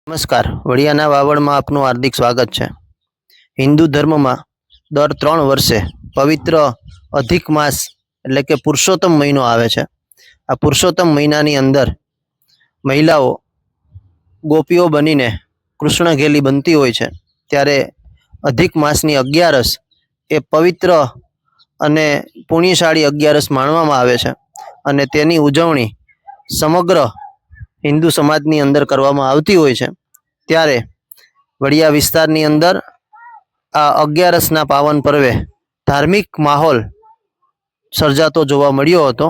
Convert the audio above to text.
નમસ્કાર, વડિયાના વાવડમાં આપનું હાર્દિક સ્વાગત છે। હિન્દુ ધર્મમાં દર 3 વર્ષે પવિત્ર અધિક માસ એટલે કે પુરુષોત્તમ મહિનો આવે છે। આ પુરુષોત્તમ મહિનાની અંદર મહિલાઓ ગોપીઓ બનીને કૃષ્ણ ઘેલી બનતી હોય છે। ત્યારે અધિક માસની 11 એ પવિત્ર અને પુણ્યશાળી 11 માનવામાં આવે છે અને તેની ઉજવણી સમગ્ર હિન્દુ સમાજની અંદર કરવામાં આવતી હોય છે। ત્યારે વડિયા વિસ્તારની અંદર આ 11ના પાવન પર્વે ધાર્મિક માહોલ સર્જાતો જોવા મળ્યો હતો।